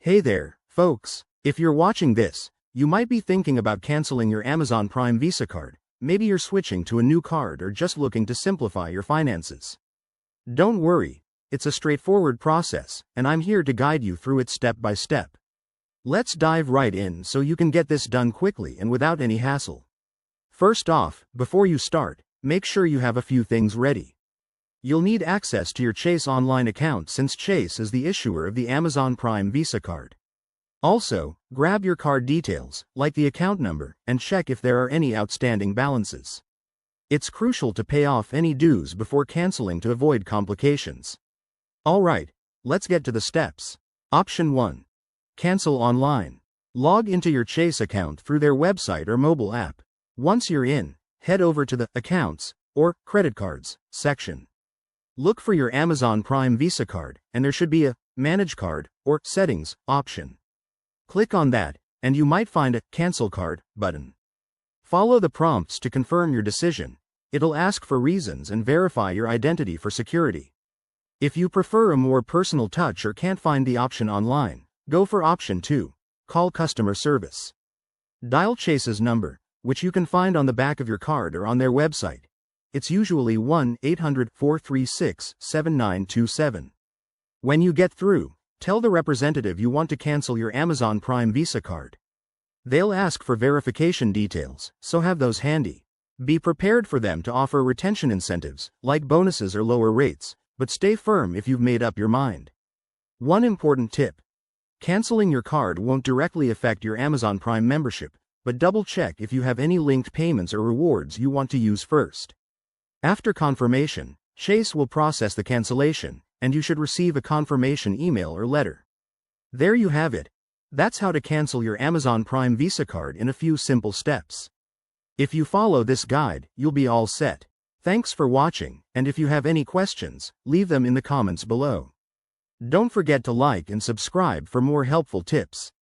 Hey there, folks. If you're watching this, you might be thinking about canceling your Amazon Prime Visa card. Maybe you're switching to a new card or just looking to simplify your finances. Don't worry, it's a straightforward process, and I'm here to guide you through it step by step. Let's dive right in so you can get this done quickly and without any hassle. First off, before you start, make sure you have a few things ready. You'll need access to your Chase online account since Chase is the issuer of the Amazon Prime Visa card. Also, grab your card details, like the account number, and check if there are any outstanding balances. It's crucial to pay off any dues before canceling to avoid complications. Alright, let's get to the steps. Option 1. Cancel online. Log into your Chase account through their website or mobile app. Once you're in, head over to the Accounts or Credit Cards section. Look for your Amazon Prime Visa card, and there should be a Manage Card or Settings option. Click on that, and you might find a Cancel Card button. Follow the prompts to confirm your decision. It'll ask for reasons and verify your identity for security. If you prefer a more personal touch or can't find the option online, go for Option 2. Call customer service. Dial Chase's number, which you can find on the back of your card or on their website. It's usually 1-800-436-7927. When you get through, tell the representative you want to cancel your Amazon Prime Visa card. They'll ask for verification details, so have those handy. Be prepared for them to offer retention incentives, like bonuses or lower rates, but stay firm if you've made up your mind. One important tip. Canceling your card won't directly affect your Amazon Prime membership, but double-check if you have any linked payments or rewards you want to use first. After confirmation, Chase will process the cancellation, and you should receive a confirmation email or letter. There you have it. That's how to cancel your Amazon Prime Visa card in a few simple steps. If you follow this guide, you'll be all set. Thanks for watching, and if you have any questions, leave them in the comments below. Don't forget to like and subscribe for more helpful tips.